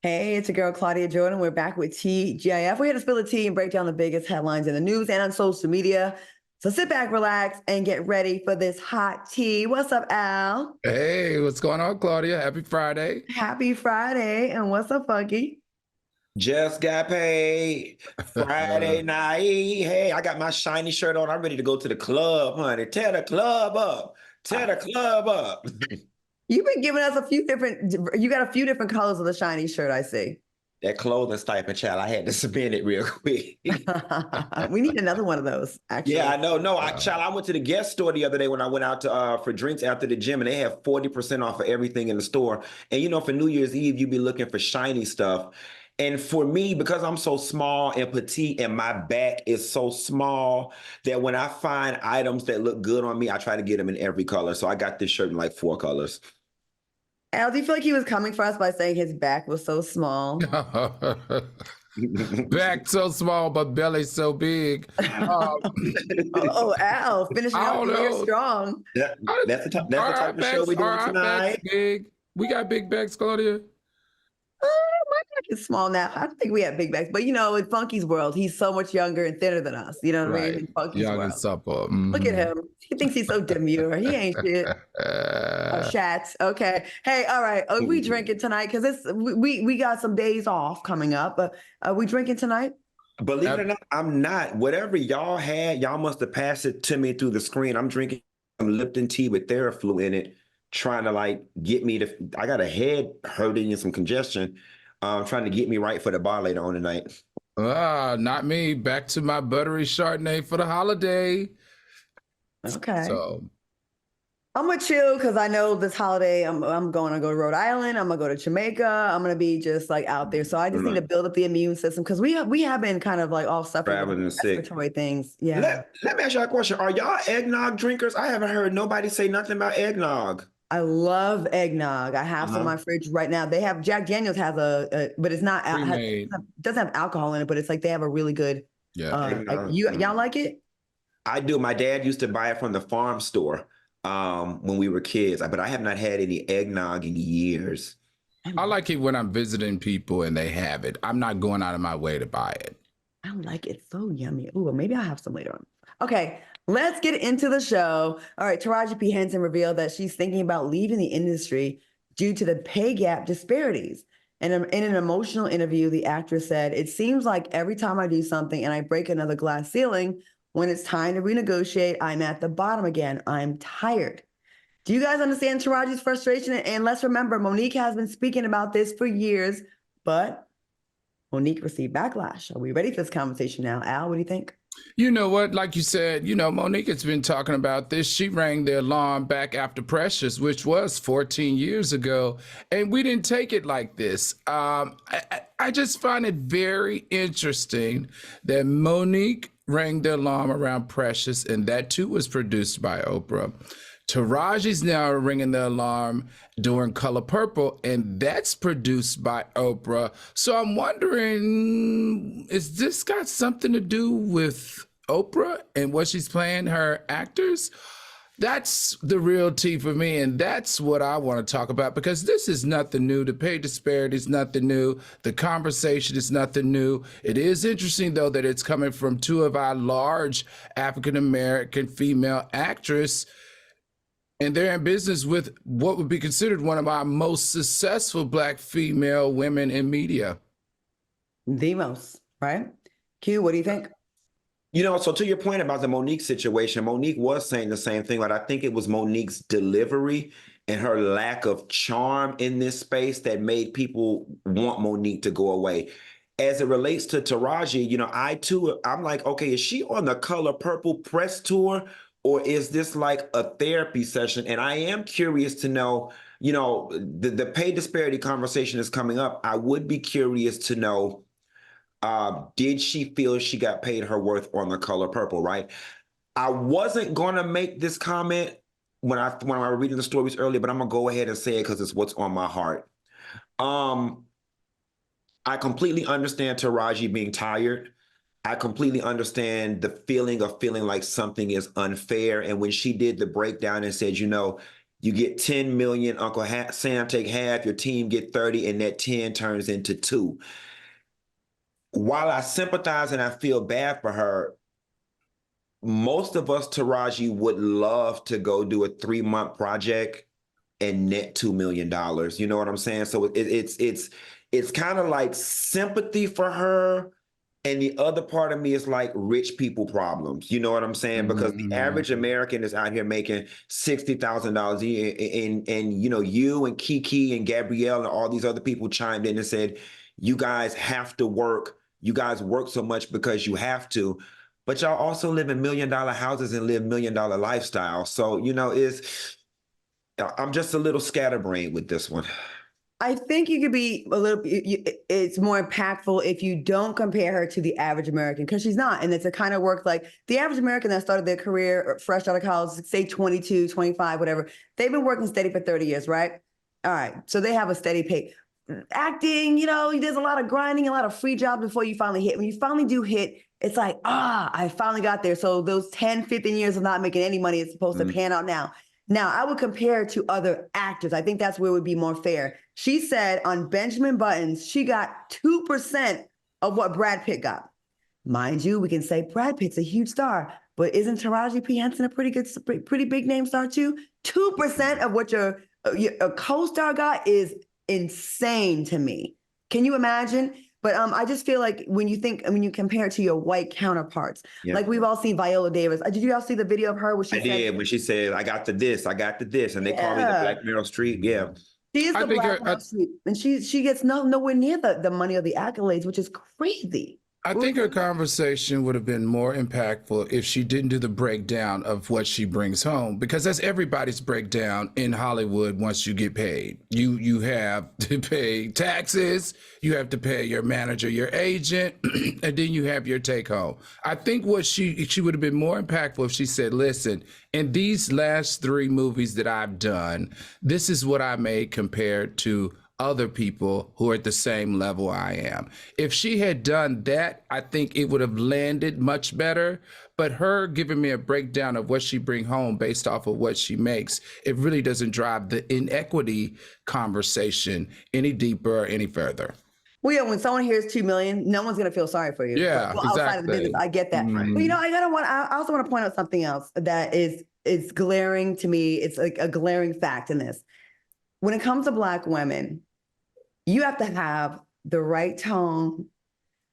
Hey, it's your girl Claudia Jordan. We're back with TGIF. We're here to spill the tea and break down the biggest headlines in the news and on social media. So sit back, relax, and get ready for this hot tea. What's up, Al? Hey, what's going on, Claudia? Happy Friday. Happy Friday. And what's up, Funky? Just got paid Friday night. Hey, I got my shiny shirt on. I'm ready to go to the club, honey. Tear the club up. Tear the club up. You've been giving us you got a few different colors of the shiny shirt, I see. That clothing stipend, child, I had to spin it real quick. We need another one of those, actually. Yeah, I know. No, child, I went to the guest store the other day when I went out to for drinks after the gym, and they have 40% off of everything in the store. And you know, for New Year's Eve, you be looking for shiny stuff. And for me, because I'm so small and petite and my back is so small that when I find items that look good on me, I try to get them in every color. So I got this shirt in like 4 colors. Al, do you feel like he was coming for us by saying his back was so small? Back so small, but belly so big. Al, finishing up the year strong. That's the type of show we're doing tonight. Big. We got big backs, Claudia. My back is small now. I don't think we have big backs, but you know, in Funky's world, he's so much younger and thinner than us. You know what I mean? In Funky's young world. and supple. Look at him. He thinks he's so demure. He ain't shit. Shats. Okay. Hey, all right. Are we drinking tonight? Because we got some days off coming up. Are we drinking tonight? Believe it or not, I'm not. Whatever y'all had, y'all must have passed it to me through the screen. I'm drinking some Lipton tea with Theraflu in it, trying to like get me to. I got a head hurting and some congestion. Trying to get me right for the bar later on tonight. Not me. Back to my buttery Chardonnay for the holiday. Okay. So I'm gonna chill because I know this holiday I'm going to go to Rhode Island. I'm gonna go to Jamaica. I'm gonna be just like out there. So I just need to build up the immune system because we have been kind of like all suffering with respiratory things. Yeah. Let me ask y'all a question. Are y'all eggnog drinkers? I haven't heard nobody say nothing about eggnog. I love eggnog. I have some in my fridge right now. They have Jack Daniels has but it's not doesn't have alcohol in it, but it's like they have a really good. Y'all like it? I do. My dad used to buy it from the farm store when we were kids, but I have not had any eggnog in years. I like it when I'm visiting people and they have it. I'm not going out of my way to buy it. I like it. So yummy. Ooh, well, maybe I'll have some later on. Okay, let's get into the show. All right, Taraji P. Henson revealed that she's thinking about leaving the industry due to the pay gap disparities. And in an emotional interview, the actress said, "It seems like every time I do something and I break another glass ceiling, when it's time to renegotiate, I'm at the bottom again. I'm tired." Do you guys understand Taraji's frustration? And let's remember, Monique has been speaking about this for years, but Monique received backlash. Are we ready for this conversation now? Al, what do you think? You know what? Like you said, Monique has been talking about this. She rang the alarm back after Precious, which was 14 years ago, and we didn't take it like this. I just find it very interesting that Monique rang the alarm around Precious, and that too was produced by Oprah. Taraji's now ringing the alarm during Color Purple, and that's produced by Oprah. So I'm wondering, is this got something to do with Oprah and what she's playing her actors? That's the real tea for me, and that's what I want to talk about, because this is nothing new. The pay disparity is nothing new. The conversation is nothing new. It is interesting, though, that it's coming from two of our large African-American female actresses, and they're in business with what would be considered one of our most successful Black female women in media. The most, right? Q, what do you think? So to your point about the Monique situation, Monique was saying the same thing, but I think it was Monique's delivery and her lack of charm in this space that made people want Monique to go away. As it relates to Taraji, I'm like, okay, is she on the Color Purple press tour? Or is this like a therapy session? And I am curious to know, the pay disparity conversation is coming up. I would be curious to know, did she feel she got paid her worth on the Color Purple, right? I wasn't going to make this comment when I was reading the stories earlier, but I'm going to go ahead and say it because it's what's on my heart. I completely understand Taraji being tired. I completely understand the feeling of feeling like something is unfair. And when she did the breakdown and said, You get 10 million, Sam take half, your team get 30, and that 10 turns into 2. While I sympathize and I feel bad for her, most of us, Taraji, would love to go do a 3-month project and net $2 million. You know what I'm saying? So it's kind of like sympathy for her. And the other part of me is like rich people problems. You know what I'm saying? Because the average American is out here making $60,000 a year. And you know, you and Kiki and Gabrielle and all these other people chimed in and said, you guys have to work. You guys work so much because you have to. But y'all also live in $1 million houses and live $1 million lifestyles. So, you know, I'm just a little scatterbrained with this one. I think you could be a little, it's more impactful if you don't compare her to the average American, because she's not. And it's a kind of work like the average American that started their career fresh out of college, say 22, 25, whatever. They've been working steady for 30 years, right? All right. So they have a steady pay. Acting, you know, there's a lot of grinding, a lot of free jobs before you finally hit. When you finally do hit, it's like, I finally got there. So those 10, 15 years of not making any money is supposed to pan out now. Now, I would compare to other actors. I think that's where it would be more fair. She said on Benjamin Buttons, she got 2% of what Brad Pitt got. Mind you, we can say Brad Pitt's a huge star, but isn't Taraji P. Henson a pretty big name star too? 2% of what your co-star got is insane to me. Can you imagine? But I just feel like when you compare it to your white counterparts, like we've all seen Viola Davis. Did you all see the video of her where she said, when she said, I got the this, and they call me the Black Meryl Streep. Yeah. She is the Black Meryl Streep, and she gets nowhere near the money or the accolades, which is crazy. I think her conversation would have been more impactful if she didn't do the breakdown of what she brings home, because that's everybody's breakdown in Hollywood. Once you get paid, you have to pay taxes, you have to pay your manager, your agent, and then you have your take home. I think what she would have been more impactful if she said, listen, in these last 3 movies that I've done, this is what I made compared to other people who are at the same level I am. If she had done that, I think it would have landed much better. But her giving me a breakdown of what she bring home based off of what she makes, it really doesn't drive the inequity conversation any deeper or any further. Well, yeah, when someone hears 2 million, no one's gonna feel sorry for you. Yeah, well, outside of the business, I get that. But you know, I also want to point out something else that is glaring to me. It's like a glaring fact in this. When it comes to Black women, you have to have the right tone,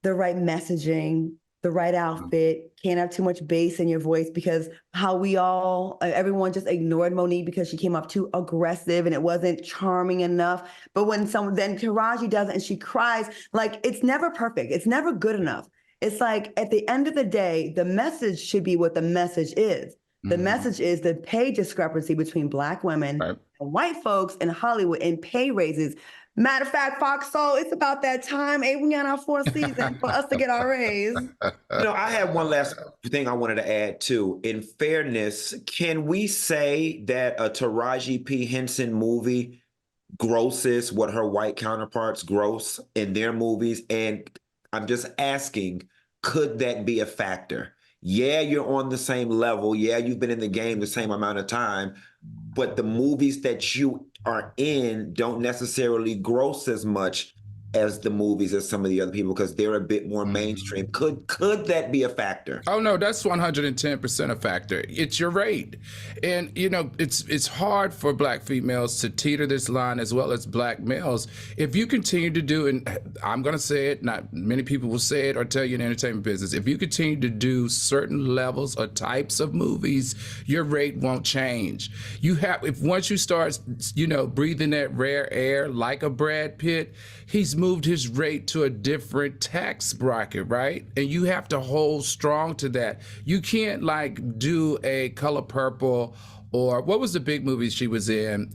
the right messaging, the right outfit. Can't have too much bass in your voice, because everyone just ignored Monique because she came off too aggressive and it wasn't charming enough. But then Taraji does it and she cries, like it's never perfect. It's never good enough. It's like at the end of the day, the message should be what the message is. The message is the pay discrepancy between Black women and white folks in Hollywood and pay raises. Matter of fact, Fox Soul, it's about that time. We got our 4th season for us to get our raise. You know, I have one last thing I wanted to add too. In fairness, can we say that a Taraji P. Henson movie grosses what her white counterparts gross in their movies? And I'm just asking, could that be a factor? Yeah, you're on the same level. Yeah, you've been in the game the same amount of time, but the movies that you are in don't necessarily gross as much as the movies as some of the other people, because they're a bit more mainstream. Could that be a factor? Oh no, that's 110% a factor. It's your rate. And you know, it's hard for Black females to teeter this line as well as Black males. If you continue to do, and I'm gonna say it, not many people will say it or tell you in the entertainment business, if you continue to do certain levels or types of movies, your rate won't change. If once you start, you know, breathing that rare air like a Brad Pitt, he's moved his rate to a different tax bracket, right? And you have to hold strong to that. You can't like do a Color Purple, or what was the big movie she was in?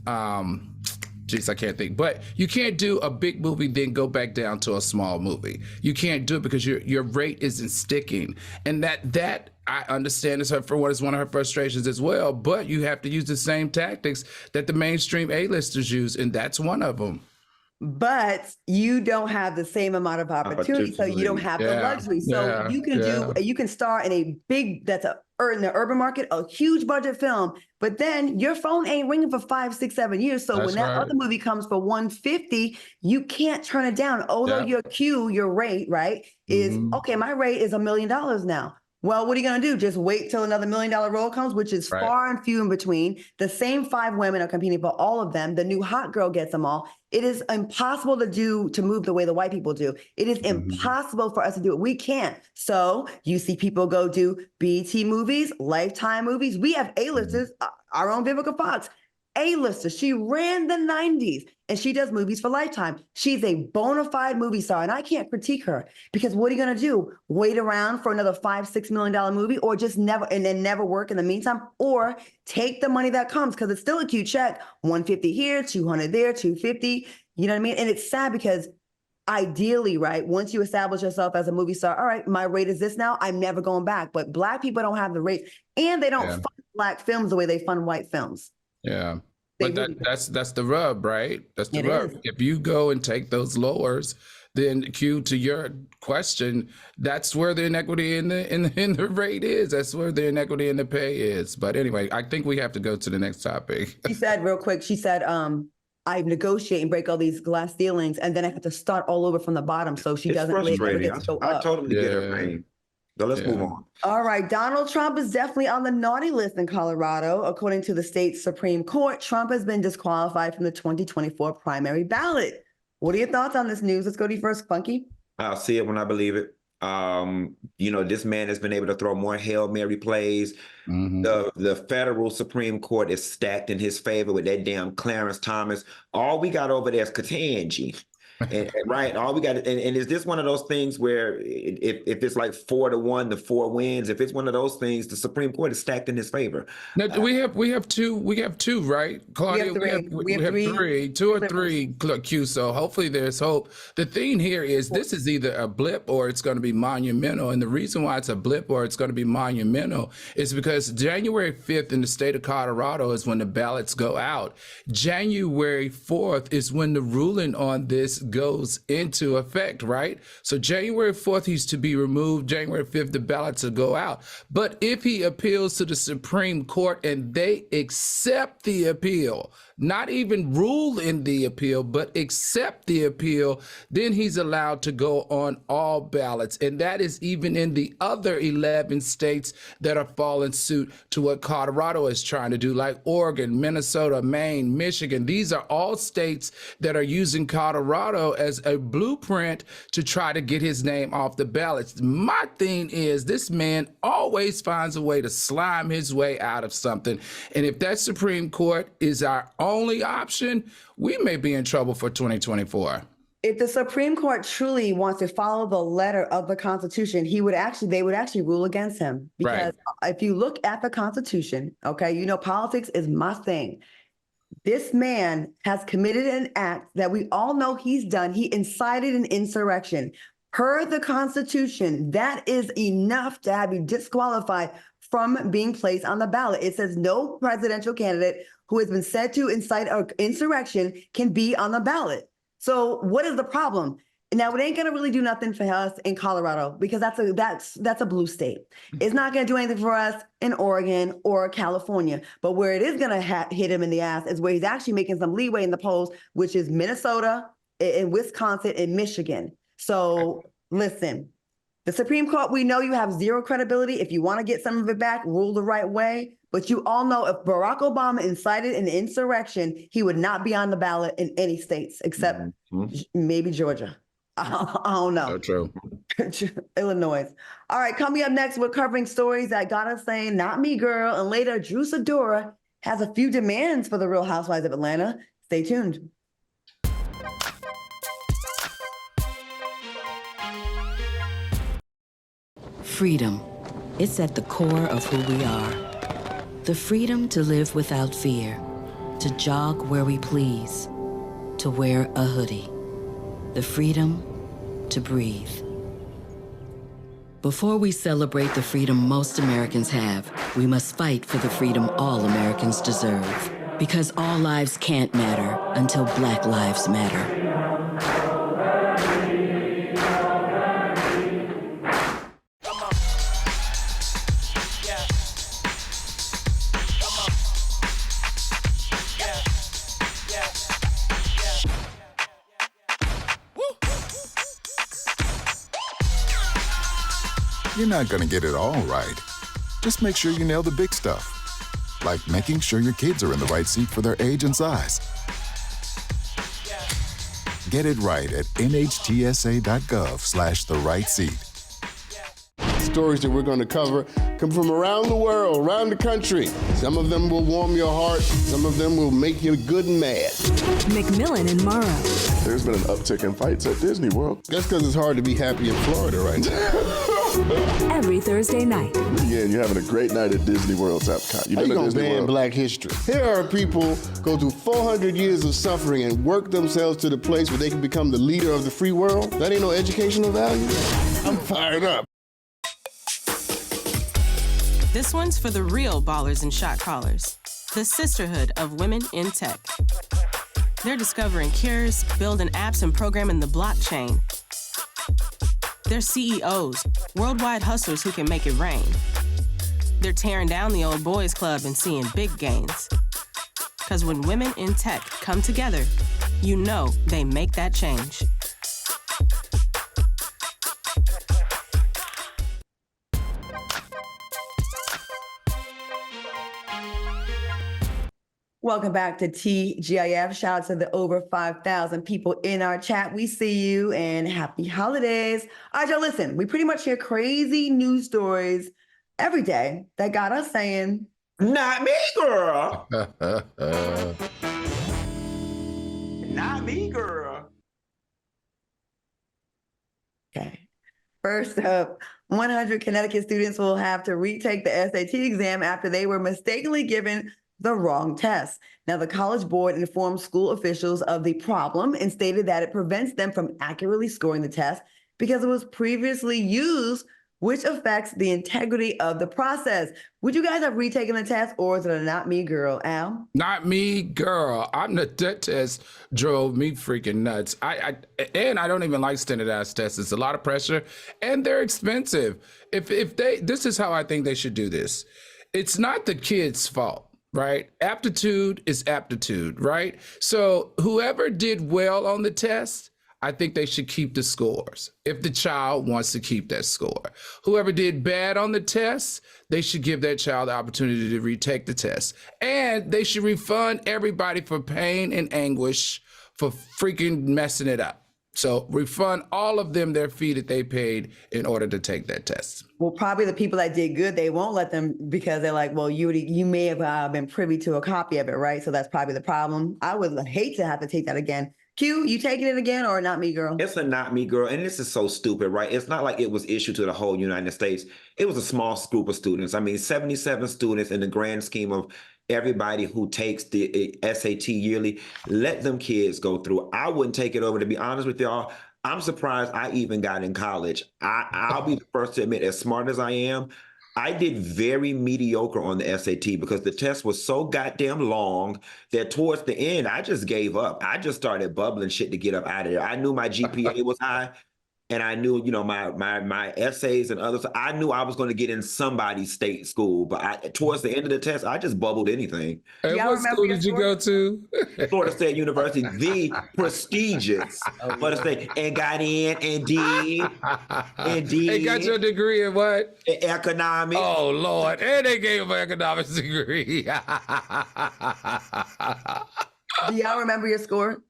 Geez, I can't think. But you can't do a big movie then go back down to a small movie. You can't do it because your rate isn't sticking. And that I understand is one of her frustrations as well. But you have to use the same tactics that the mainstream A-listers use, and that's one of them. but you don't have the same amount of opportunity, so you don't have the luxury. So you can star in a big, in the urban market, a huge budget film, but then your phone ain't ringing for 5, 6, 7 years. So when that other movie comes for 150, you can't turn it down. Although your rate, right, is okay. My rate is $1 million now. Well, what are you going to do? Just wait till another $1 million role comes, which is far and few in between. The same 5 women are competing for all of them. The new hot girl gets them all. It is impossible to move the way the white people do. It is impossible for us to do it. We can't. So you see people go do BET movies, Lifetime movies. We have A-listers, our own Vivica Fox, A-lister. She ran the 90s and she does movies for Lifetime. She's a bona fide movie star, and I can't critique her because what are you going to do? Wait around for another $5, $6 million movie, or just never work in the meantime, or take the money that comes because it's still a cute check. 150 here, 200 there, 250. You know what I mean? And it's sad because ideally, right, once you establish yourself as a movie star, all right, my rate is this now, I'm never going back. But Black people don't have the rate, and they don't fund Black films the way they fund white films. Yeah. But that's the rub, right? That's the rub. If you go and take those lowers, then Q, to your question, that's where the inequity in the rate is. That's where the inequity in the pay is. But anyway, I think we have to go to the next topic. She said real quick, I negotiate and break all these glass ceilings, and then I have to start all over from the bottom. So she doesn't really get to go up. I totally get her pain. So let's move on. All right. Donald Trump is definitely on the naughty list in Colorado. According to the state's Supreme Court, Trump has been disqualified from the 2024 primary ballot. What are your thoughts on this news? Let's go to you first, Funky. I'll see it when I believe it. This man has been able to throw more Hail Mary plays. The federal Supreme Court is stacked in his favor with that damn Clarence Thomas. All we got over there is Katanji. And right, all we got, and is this one of those things where if it's like 4-1, the 4 wins? If it's one of those things, the Supreme Court is stacked in his favor. Now, we have two, right, Claudia? We have three, 2 or 3, Q. So hopefully there's hope. The thing here is this is either a blip or it's going to be monumental, and the reason why it's a blip or it's going to be monumental is because January 5th in the state of Colorado is when the ballots go out. January 4th is when the ruling on this goes into effect, right? So January 4th, he's to be removed. January 5th, the ballots will go out. But if he appeals to the Supreme Court and they accept the appeal, not even rule in the appeal, but accept the appeal, then he's allowed to go on all ballots. And that is even in the other 11 states that are following suit to what Colorado is trying to do, like Oregon, Minnesota, Maine, Michigan. These are all states that are using Colorado as a blueprint to try to get his name off the ballots. My thing is this man always finds a way to slime his way out of something. And if that Supreme Court is our only option, we may be in trouble for 2024. If the Supreme Court truly wants to follow the letter of the Constitution, they would actually rule against him. Because if you look at the Constitution, okay, politics is my thing. This man has committed an act that we all know he's done. He incited an insurrection. Per the Constitution, that is enough to have you disqualified from being placed on the ballot. It says no presidential candidate who has been said to incite an insurrection can be on the ballot. So what is the problem? Now, it ain't going to really do nothing for us in Colorado because that's a blue state. It's not going to do anything for us in Oregon or California. But where it is going to hit him in the ass is where he's actually making some leeway in the polls, which is Minnesota, in Wisconsin, and Michigan. So listen, the Supreme Court, we know you have zero credibility. If you want to get some of it back, rule the right way. But you all know if Barack Obama incited an insurrection, he would not be on the ballot in any states except maybe Georgia. I don't know. So true. Illinois. All right, coming up next, we're covering stories that got us saying, not me, girl. And later, Drew Sidora has a few demands for the Real Housewives of Atlanta. Stay tuned. Freedom. It's at the core of who we are. The freedom to live without fear, to jog where we please, to wear a hoodie. The freedom to breathe. Before we celebrate the freedom most Americans have, we must fight for the freedom all Americans deserve. Because all lives can't matter until Black lives matter. You're not going to get it all right. Just make sure you nail the big stuff, like making sure your kids are in the right seat for their age and size. Get it right at nhtsa.gov/the right seat. Stories that we're going to cover come from around the world, around the country. Some of them will warm your heart. Some of them will make you good and mad. McMillan and Morrow. There's been an uptick in fights at Disney World. That's because it's hard to be happy in Florida right now. Every Thursday night. Yeah, and you're having a great night at Disney World's Epcot. How you gonna ban Black history? Here are people go through 400 years of suffering and work themselves to the place where they can become the leader of the free world. That ain't no educational value. I'm fired up. This one's for the real ballers and shot callers, the sisterhood of women in tech. They're discovering cures, building apps, and programming the blockchain. They're CEOs, worldwide hustlers who can make it rain. They're tearing down the old boys club and seeing big gains. Because when women in tech come together, you know they make that change. Welcome back to TGIF. Shout out to the over 5,000 people in our chat. We see you and happy holidays. All right, y'all, listen, we pretty much hear crazy news stories every day that got us saying, not me, girl. Not me, girl. Okay. First up, 100 Connecticut students will have to retake the SAT exam after they were mistakenly given the wrong test. Now, the College Board informed school officials of the problem and stated that it prevents them from accurately scoring the test because it was previously used, which affects the integrity of the process. Would you guys have retaken the test, or is it a not me girl, Al? Not me, girl. That test drove me freaking nuts. And I don't even like standardized tests. It's a lot of pressure, and they're expensive. This is how I think they should do this. It's not the kid's fault. Right? Aptitude is aptitude, right? So whoever did well on the test, I think they should keep the scores if the child wants to keep that score. Whoever did bad on the test, they should give that child the opportunity to retake the test. And they should refund everybody for pain and anguish for freaking messing it up. So refund all of them their fee that they paid in order to take that test. Well, probably the people that did good, they won't let them because they're like, well, you may have been privy to a copy of it, right? So that's probably the problem. I would hate to have to take that again. Q, you taking it again or not me, girl? It's a not me, girl. And this is so stupid, right? It's not like it was issued to the whole United States. It was a small group of students. I mean, 77 students in the grand scheme of everybody who takes the SAT yearly. Let them kids go through. I wouldn't take it over, to be honest with y'all. I'm surprised I even got in college. I'll be the first to admit, as smart as I am, I did very mediocre on the SAT because the test was so goddamn long that towards the end, I just gave up. I just started bubbling shit to get up out of there. I knew my GPA was high, and I knew, my essays and others. I knew I was going to get in somebody's state school, but towards the end of the test, I just bubbled anything. Hey, what school did you go to? Florida State University, the prestigious Florida State, and got in and did. They got your degree in what? Economics. Oh, Lord. And they gave him an economics degree. Do y'all remember your score?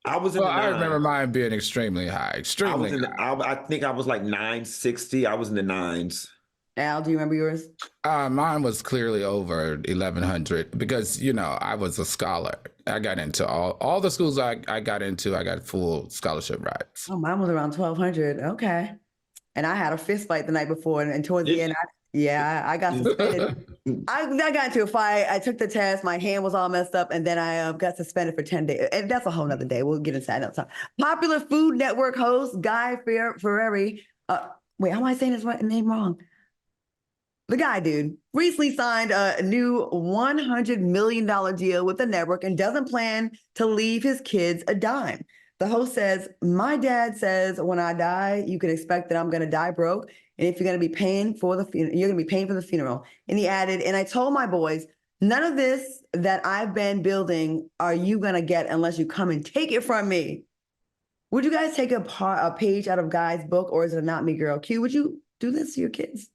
I was in the I remember mine being extremely high. Extremely high. I think I was like 960. I was in the nines. Al, do you remember yours? Mine was clearly over 1,100 because, I was a scholar. I got into all the schools I got into, I got full scholarship rights. Oh, mine was around 1,200. Okay. And I had a fist fight the night before, and towards the end, I got suspended. I got into a fight. I took the test. My hand was all messed up, and then I got suspended for 10 days. And that's a whole nother day. We'll get into that another time. Popular Food Network host Guy Fieri. Wait, how am I saying his name wrong? The guy, dude, recently signed a new $100 million deal with the network and doesn't plan to leave his kids a dime. The host says, "My dad says when I die, you can expect that I'm going to die broke. And if you're going to be paying for the funeral, you're going to be paying for the funeral." And he added, "And I told my boys, none of this that I've been building are you going to get unless you come and take it from me." Would you guys take a page out of Guy's book, or is it a not me girl? Q, would you do this to your kids?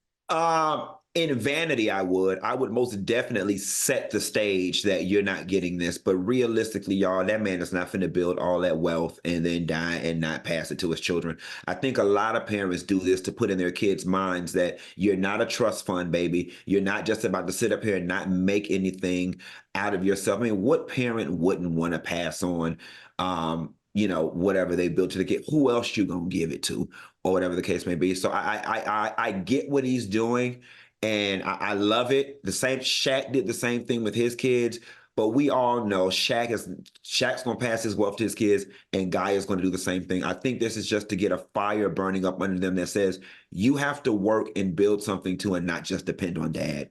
In vanity, I would most definitely set the stage that you're not getting this. But realistically, y'all, that man is not finna build all that wealth and then die and not pass it to his children. I think a lot of parents do this to put in their kids' minds that you're not a trust fund, baby. You're not just about to sit up here and not make anything out of yourself. I mean, what parent wouldn't want to pass on, whatever they built to the kid? Who else you gonna give it to, or whatever the case may be? So I get what he's doing. And I love it. Shaq did the same thing with his kids, but we all know Shaq's going to pass his wealth to his kids, and Guy is going to do the same thing. I think this is just to get a fire burning up under them that says you have to work and build something too, and not just depend on dad.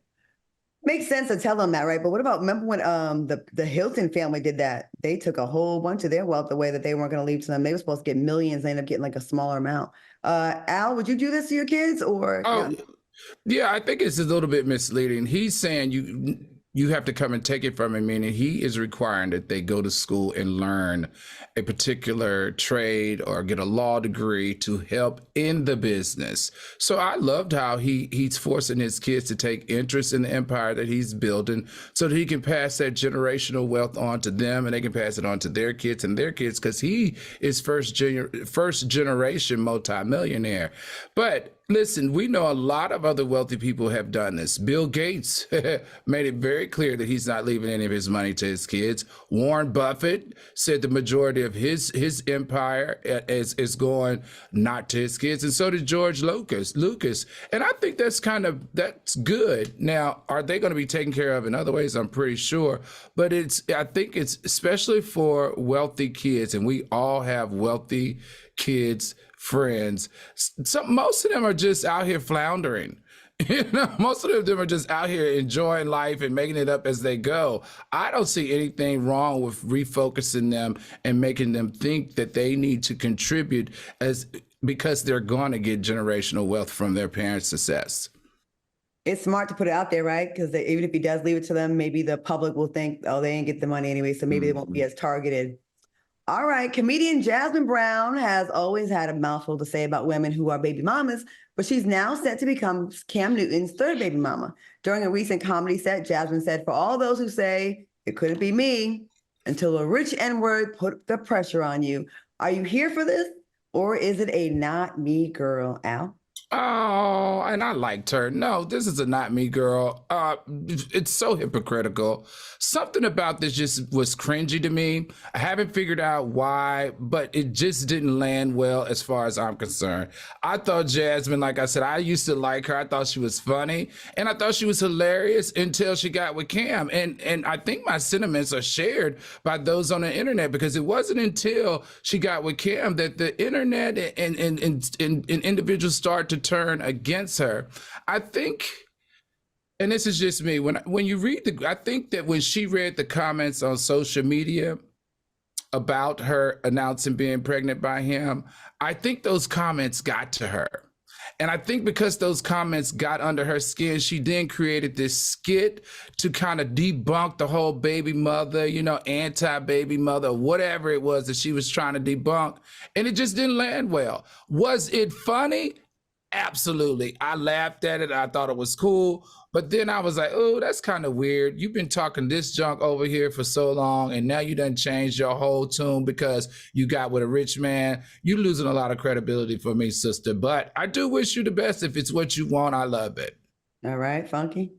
Makes sense to tell them that, right? But what about, remember when the Hilton family did that? They took a whole bunch of their wealth away that they weren't going to leave to them. They were supposed to get millions. They ended up getting like a smaller amount. Al, would you do this to your kids, or? Yeah, I think it's a little bit misleading. He's saying you have to come and take it from him, meaning he is requiring that they go to school and learn a particular trade or get a law degree to help in the business. So I loved how he's forcing his kids to take interest in the empire that he's building so that he can pass that generational wealth on to them, and they can pass it on to their kids and their kids, because he is first generation multimillionaire. But listen, we know a lot of other wealthy people have done this. Bill Gates made it very clear that he's not leaving any of his money to his kids. Warren Buffett said the majority of his empire is going not to his kids, and so did George Lucas. And I think that's good. Now, are they going to be taken care of in other ways? I'm pretty sure. But I think it's especially for wealthy kids, and we all have wealthy kids, friends. Most of them are just out here floundering. Most of them are just out here enjoying life and making it up as they go. I don't see anything wrong with refocusing them and making them think that they need to contribute because they're going to get generational wealth from their parents' success. It's smart to put it out there, right? Because even if he does leave it to them, maybe the public will think, oh, they didn't get the money anyway, so maybe they won't be as targeted. All right, comedian Jasmine Brown has always had a mouthful to say about women who are baby mamas, but she's now set to become Cam Newton's third baby mama. During a recent comedy set, Jasmine said, "For all those who say it couldn't be me, until a rich N-word put the pressure on you. Are you here for this, or is it a not me girl, Al?" Oh, and I liked her. No, this is a not me girl. It's so hypocritical. Something about this just was cringy to me. I haven't figured out why, but it just didn't land well as far as I'm concerned. I thought Jasmine, like I said, I used to like her. I thought she was funny, and I thought she was hilarious until she got with Cam. And I think my sentiments are shared by those on the internet, because it wasn't until she got with Cam that the internet and individuals started to turn against her. I think, and this is just me, when you read I think that when she read the comments on social media about her announcing being pregnant by him, I think those comments got to her. And I think because those comments got under her skin, she then created this skit to kind of debunk the whole baby mother, anti-baby mother, whatever it was that she was trying to debunk. And it just didn't land well. Was it funny? Absolutely. I laughed at it. I thought it was cool. But then I was like, oh, that's kind of weird. You've been talking this junk over here for so long, and now you done changed your whole tune because you got with a rich man. You're losing a lot of credibility for me, sister. But I do wish you the best. If it's what you want, I love it. All right, Funky.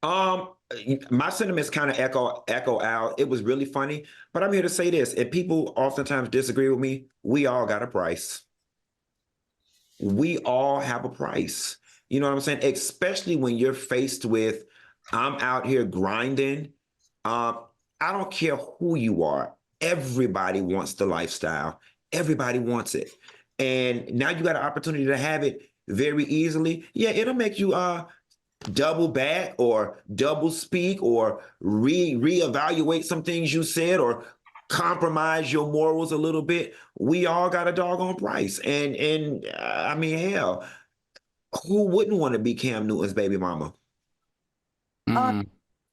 My sentiments kind of echo out. It was really funny. But I'm here to say this. If people oftentimes disagree with me, we all got a price. We all have a price. You know what I'm saying? Especially when you're faced with, I'm out here grinding. I don't care who you are. Everybody wants the lifestyle. Everybody wants it. And now you got an opportunity to have it very easily. Yeah, it'll make you double back or double speak or reevaluate some things you said or compromise your morals a little bit. We all got a doggone price. And I mean, hell, who wouldn't want to be Cam Newton's baby mama?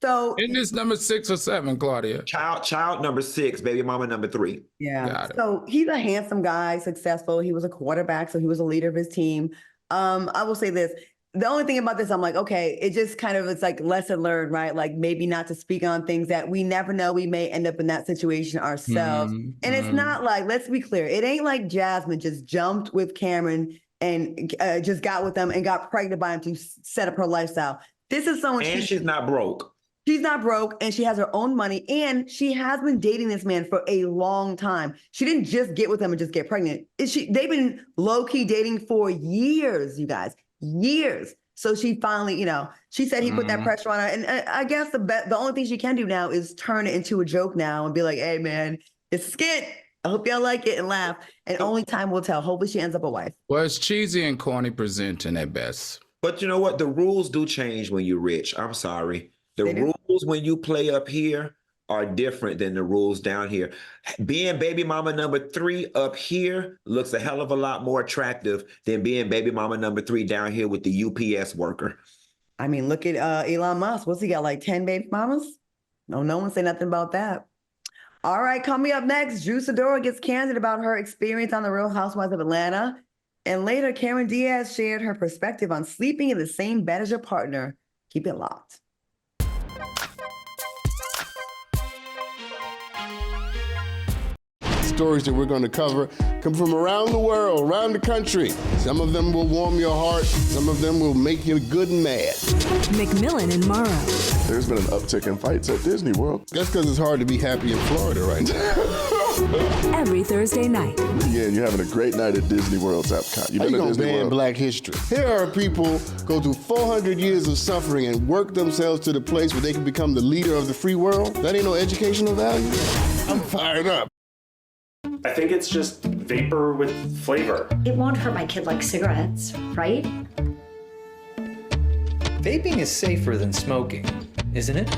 So isn't this number 6 or 7, Claudia? Child number 6, baby mama number 3. Yeah. So he's a handsome guy, successful. He was a quarterback, so he was a leader of his team. I will say this. The only thing about this, I'm like, okay, it just kind of, it's like lesson learned, right? Like maybe not to speak on things that we never know. We may end up in that situation ourselves. And it's not like, let's be clear, it ain't like Jasmine just jumped with Cameron and just got with them and got pregnant by him to set up her lifestyle. This is someone. And she's not broke. She's not broke, and she has her own money, and she has been dating this man for a long time. She didn't just get with him and just get pregnant. They've been low-key dating for years, you guys, years. So she finally, she said he put that pressure on her. And I guess the only thing she can do now is turn it into a joke now and be like, hey, man, it's a skit. I hope y'all like it and laugh. And only time will tell. Hopefully she ends up a wife. Well, it's cheesy and corny presenting at best. But you know what? The rules do change when you're rich. I'm sorry. The rules when you play up here are different than the rules down here. Being baby mama number 3 up here looks a hell of a lot more attractive than being baby mama number 3 down here with the UPS worker. I mean, look at Elon Musk. What's he got, like 10 baby mamas? No one say nothing about that. All right, coming up next, Drew Sidora gets candid about her experience on The Real Housewives of Atlanta. And later, Karen Diaz shared her perspective on sleeping in the same bed as your partner. Keep it locked. Stories that we're going to cover come from around the world, around the country. Some of them will warm your heart. Some of them will make you good and mad. McMillan and Morrow. There's been an uptick in fights at Disney World. That's because it's hard to be happy in Florida right now. Every Thursday night. Again, you're having a great night at Disney World's Epcot. How you gonna ban Black history? Here are people go through 400 years of suffering and work themselves to the place where they can become the leader of the free world. That ain't no educational value. I'm fired up. I think it's just vapor with flavor. It won't hurt my kid like cigarettes, right? Vaping is safer than smoking, isn't it?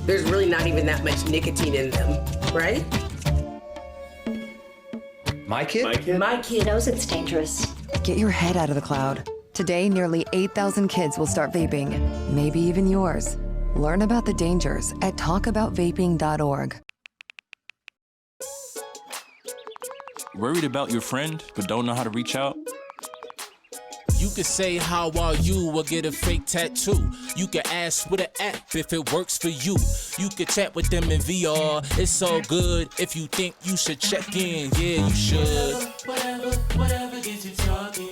There's really not even that much nicotine in them, right? My kid? My kid knows it's dangerous. Get your head out of the cloud. Today, nearly 8,000 kids will start vaping, maybe even yours. Learn about the dangers at talkaboutvaping.org. Worried about your friend, but don't know how to reach out? You could say, how are you, or get a fake tattoo. You could ask with an app if it works for you. You could chat with them in VR, it's so good. If you think you should check in, yeah, you should. Whatever gets you talking.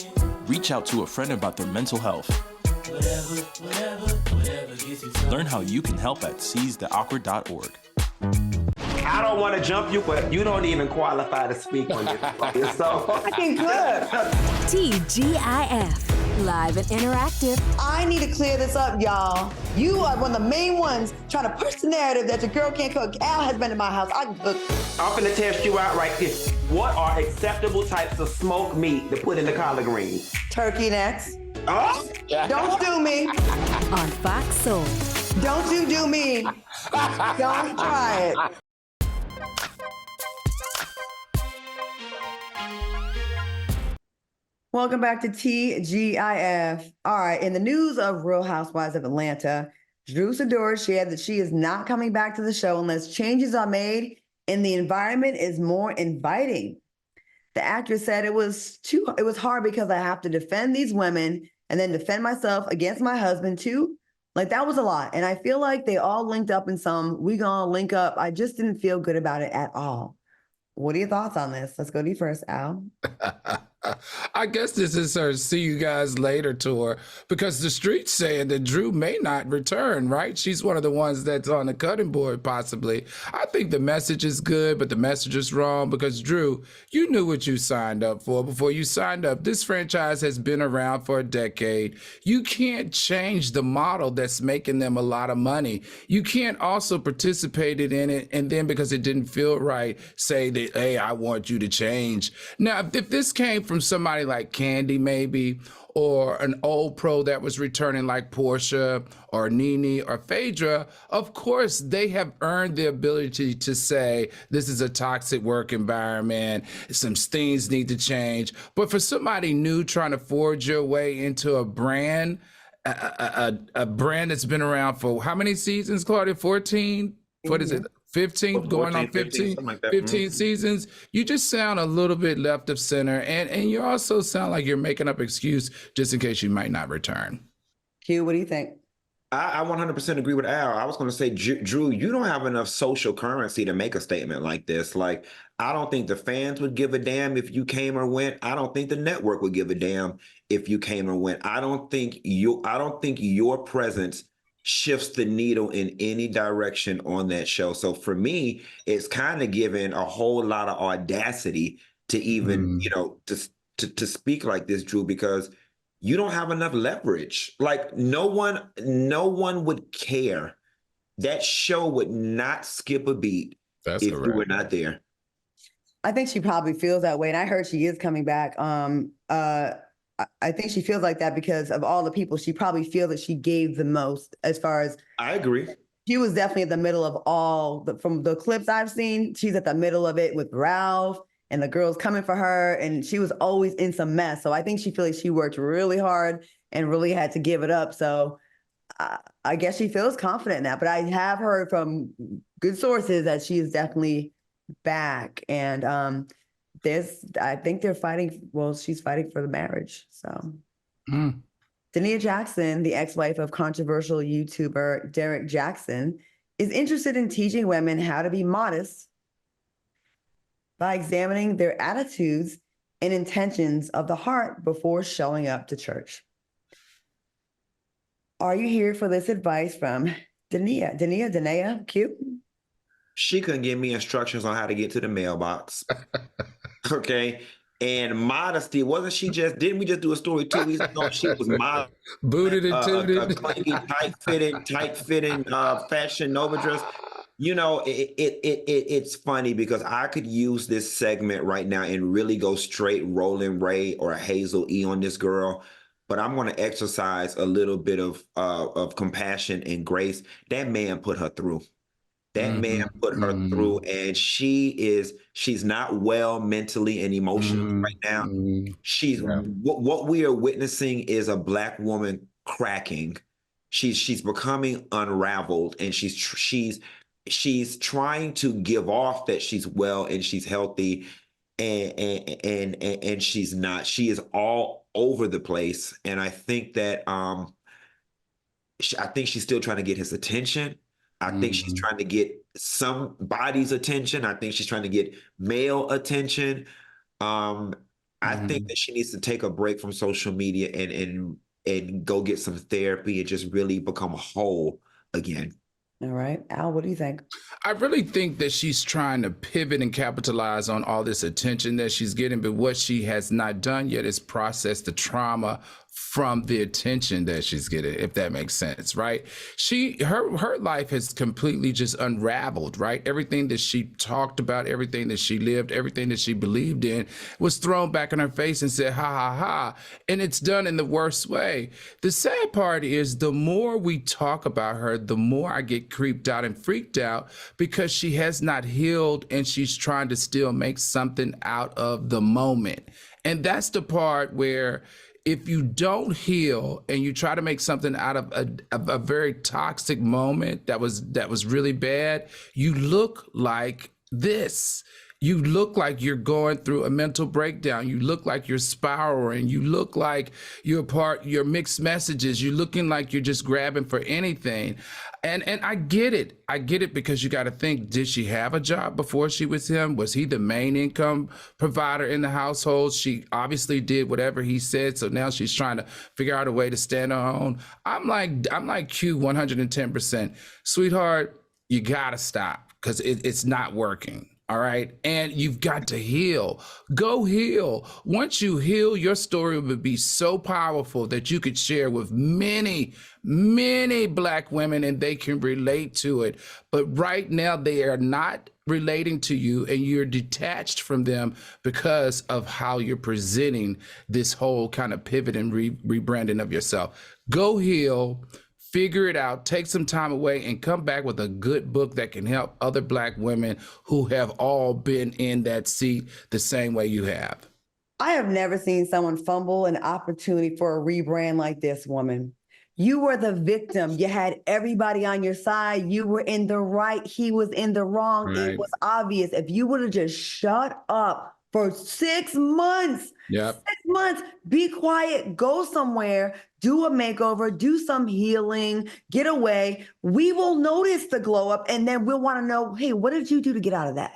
Reach out to a friend about their mental health. Whatever gets you talking. Learn how you can help at seizetheawkward.org. I don't want to jump you, but you don't even qualify to speak on yourself. Fucking good. TGIF. Live and interactive. I need to clear this up, y'all. You are one of the main ones trying to push the narrative that your girl can't cook. Al has been in my house. I can cook. I'm finna test you out right here. What are acceptable types of smoked meat to put in the collard greens? Turkey necks. Oh? Don't do me. On Fox Soul. Don't you do me. Don't try it. Welcome back to TGIF. All right, in the news of Real Housewives of Atlanta, Drew Sidora shared that she is not coming back to the show unless changes are made and the environment is more inviting. The actress said it was hard because I have to defend these women and then defend myself against my husband too. Like that was a lot. And I feel like they all linked up in some, we gonna link up. I just didn't feel good about it at all. What are your thoughts on this? Let's go to you first, Al. I guess this is her see you guys later tour because the street's saying that Drew may not return, right? She's one of the ones that's on the cutting board, possibly. I think the message is good, but the message is wrong because Drew, you knew what you signed up for before you signed up. This franchise has been around for a decade. You can't change the model that's making them a lot of money. You can't also participate in it and then because it didn't feel right, say that, hey, I want you to change. Now, if this came from somebody like Candy maybe, or an old pro that was returning like Portia or Nene or Phaedra, of course they have earned the ability to say this is a toxic work environment, some things need to change. But for somebody new trying to forge your way into a brand, a brand that's been around for how many seasons, Claudia? 14? What is it? 15, going on 15, something like that. 15 seasons, you just sound a little bit left of center. And you also sound like you're making up excuse just in case you might not return. Q, what do you think? I 100% agree with Al. I was going to say, Drew, you don't have enough social currency to make a statement like this. Like, I don't think the fans would give a damn if you came or went. I don't think the network would give a damn if you came or went. I don't think your presence shifts the needle in any direction on that show. So for me, it's kind of given a whole lot of audacity to even, to speak like this, Drew, because you don't have enough leverage. Like no one would care. That show would not skip a beat if you were not there. I think she probably feels that way. And I heard she is coming back. I think she feels like that because of all the people she probably feels that she gave the most as far as. I agree. She was definitely at the middle of from the clips I've seen, she's at the middle of it with Ralph and the girls coming for her. And she was always in some mess. So I think she feels like she worked really hard and really had to give it up. So I guess she feels confident in that. But I have heard from good sources that she is definitely back. And I think they're fighting. Well, she's fighting for the marriage. So Daia Jackson, the ex-wife of controversial YouTuber Daia Jackson, is interested in teaching women how to be modest by examining their attitudes and intentions of the heart before showing up to church. Are you here for this advice from Daia, Q? She couldn't give me instructions on how to get to the mailbox. Okay. And modesty, didn't we just do a story 2 weeks ago? She was modest. Booted and tooted. A clingy, tight-fitting Fashion Nova dress. You know, it's funny because I could use this segment right now and really go straight Roland Ray or Hazel E on this girl. But I'm going to exercise a little bit of compassion and grace. That man put her through. That man put her through, and she's not well mentally and emotionally right now. What we are witnessing is a Black woman cracking. She's becoming unraveled, and she's trying to give off that she's well and she's healthy, and she's not. She is all over the place, and I think that I think she's still trying to get his attention. I think she's trying to get somebody's attention. I think she's trying to get male attention. I think that she needs to take a break from social media and go get some therapy and just really become whole again. All right. Al, what do you think? I really think that she's trying to pivot and capitalize on all this attention that she's getting, but what she has not done yet is process the trauma from the attention that she's getting, if that makes sense, right? Her life has completely just unraveled, right? Everything that she talked about, everything that she lived, everything that she believed in was thrown back in her face and said, ha, ha, ha. And it's done in the worst way. The sad part is the more we talk about her, the more I get creeped out and freaked out because she has not healed and she's trying to still make something out of the moment. And that's the part where if you don't heal and you try to make something out of a very toxic moment that was really bad, you look like this. You look like you're going through a mental breakdown. You look like you're spiraling. You look like you're mixed messages. You're looking like you're just grabbing for anything. And I get it. I get it because you got to think, did she have a job before she was him? Was he the main income provider in the household? She obviously did whatever he said. So now she's trying to figure out a way to stand on her own. I'm like Q 110%. Sweetheart, you got to stop because it's not working. All right. And you've got to heal. Go heal. Once you heal, your story will be so powerful that you could share with many, many Black women and they can relate to it. But right now they are not relating to you and you're detached from them because of how you're presenting this whole kind of pivot and rebranding of yourself. Go heal. Figure it out, take some time away and come back with a good book that can help other Black women who have all been in that seat the same way you have. I have never seen someone fumble an opportunity for a rebrand like this woman. You were the victim. You had everybody on your side. You were in the right. He was in the wrong. Right. It was obvious. If you would have just shut up for 6 months, 6 months, be quiet, go somewhere, do a makeover, do some healing, get away. We will notice the glow up, and then we'll want to know, hey, what did you do to get out of that?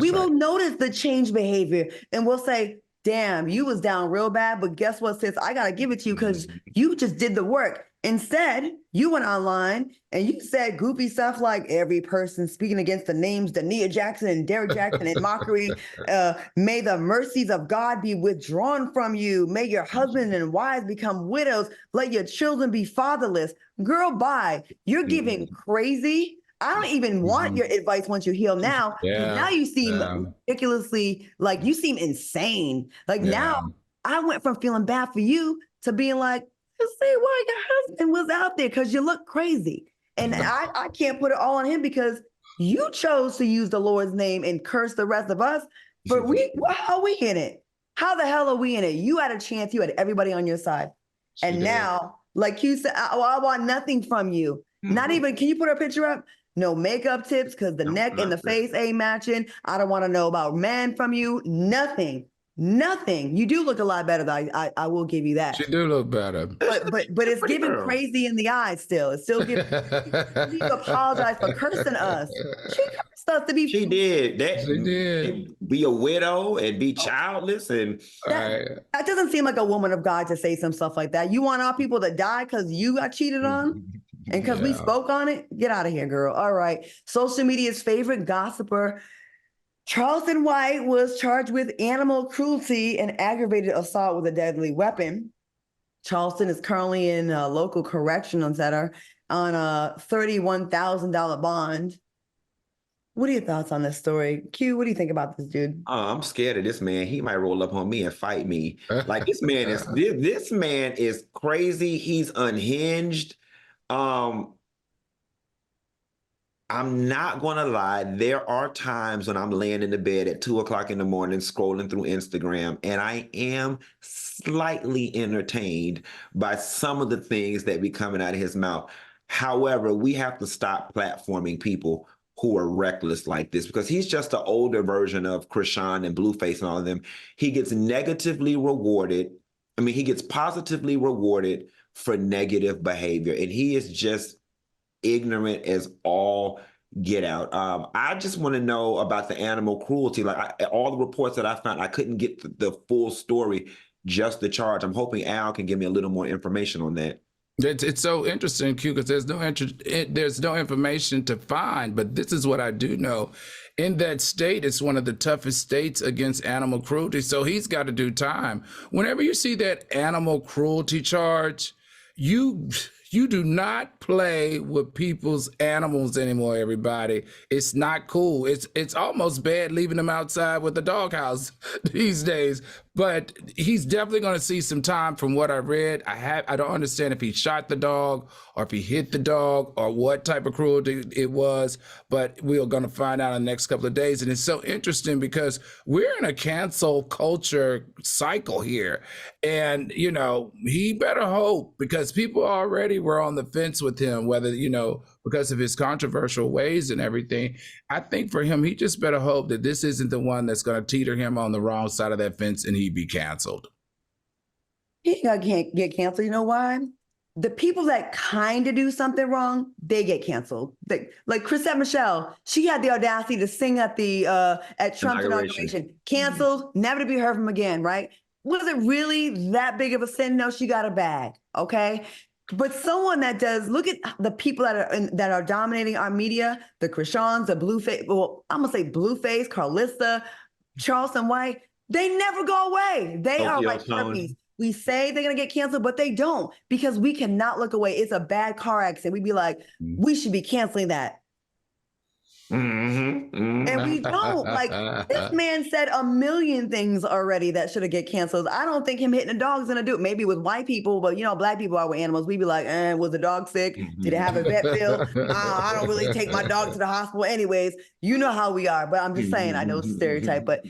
We will notice the change behavior, and we'll say, damn, you was down real bad, but guess what, sis? I got to give it to you because you just did the work. Instead, you went online and you said goofy stuff like every person speaking against the names Daia Jackson and Daia Jackson in mockery. May the mercies of God be withdrawn from you. May your husband and wives become widows. Let your children be fatherless. Girl, bye. You're giving crazy. I don't even want your advice once you heal now. Now you seem ridiculously, like you seem insane. Like now I went from feeling bad for you to being like, see why your husband was out there because you look crazy. And I can't put it all on him because you chose to use the Lord's name and curse the rest of us. But how are we in it? How the hell are we in it? You had a chance. You had everybody on your side. And now, like you said, I want nothing from you. Not even, can you put a picture up? No makeup tips because the neck and the face ain't matching. I don't want to know about men from you. Nothing. Nothing. You do look a lot better, though. I will give you that. She do look better. But it's giving crazy in the eyes still. It's still giving. You apologize for cursing us. She cursed us to be. She did. She did. Be a widow and be childless. And that doesn't seem like a woman of God to say some stuff like that. You want our people to die because you got cheated on? And because we spoke on it? Get out of here, girl. All right. Social media's favorite gossiper, Charleston White, was charged with animal cruelty and aggravated assault with a deadly weapon. Charleston is currently in a local correctional center on a $31,000 bond. What are your thoughts on this story? Q, what do you think about this dude? I'm scared of this man. He might roll up on me and fight me. Like this man is crazy. He's unhinged. I'm not going to lie. There are times when I'm laying in the bed at 2:00 in the morning, scrolling through Instagram, and I am slightly entertained by some of the things that be coming out of his mouth. However, we have to stop platforming people who are reckless like this because he's just an older version of Krishan and Blueface and all of them. He gets negatively rewarded. I mean, he gets positively rewarded for negative behavior, and he is just ignorant as all get out. I just want to know about the animal cruelty. Like all the reports that I found, I couldn't get the full story, just the charge. I'm hoping Al can give me a little more information on that. It's so interesting, Q, because there's no information to find. But this is what I do know. In that state, it's one of the toughest states against animal cruelty. So he's got to do time. Whenever you see that animal cruelty charge, you do not play with people's animals anymore, everybody. It's not cool. It's almost bad leaving them outside with the doghouse these days. But he's definitely going to see some time from what I read. I don't understand if he shot the dog or if he hit the dog or what type of cruelty it was, but we're going to find out in the next couple of days. And it's so interesting because we're in a cancel culture cycle here. And, you know, he better hope because people already were on the fence with him, whether, you know, because of his controversial ways and everything. I think for him, he just better hope that this isn't the one that's going to teeter him on the wrong side of that fence and he'd be canceled. He can't get canceled. You know why? The people that kind of do something wrong, they get canceled. Like Chrisette Michele, she had the audacity to sing at the at Trump's inauguration. Canceled, never to be heard from again, right? Was it really that big of a sin? No, she got a bag, okay? But someone that does, look at the people that are dominating our media, the Krishans, the Blueface, well, I'm gonna say Blueface, Carlista, Charleston White, they never go away. They are like herpes. We say they're gonna get canceled, but they don't because we cannot look away. It's a bad car accident. We'd be like, we should be canceling that. And we don't. Like, this man said a million things already that should have get canceled. I don't think him hitting a dog's gonna do it. Maybe with white people, but you know, black people are with animals. We'd be like, was the dog sick? Did it have a vet bill? I don't really take my dog to the hospital anyways. You know how we are. But I'm just saying, I know it's a stereotype, but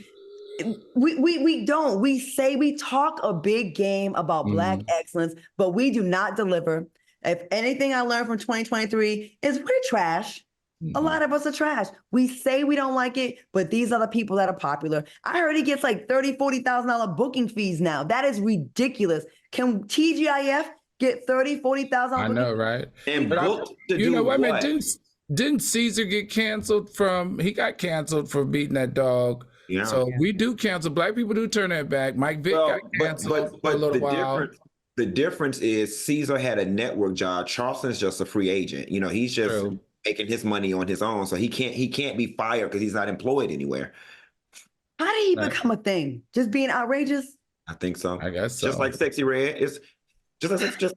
we don't. We talk a big game about Black excellence, but we do not deliver. If anything I learned from 2023 is we're trash. A lot of us are trash. We say we don't like it, but these are the people that are popular. I heard he gets like $30,000, $40,000 booking fees now. That is ridiculous. Can TGIF get $30,000, $40,000? I know, right? And booked to you do know what? what? Didn't Caesar get canceled he got canceled for beating that dog? Yeah. So we do cancel. Black people do turn that back. Mike Vick got canceled for a little while. The difference is Caesar had a network job. Charleston's just a free agent. You know, he's just making his money on his own. So he can't be fired because he's not employed anywhere. How did he become a thing? Just being outrageous? I think so. I guess so. Just like Sexy Red. It's just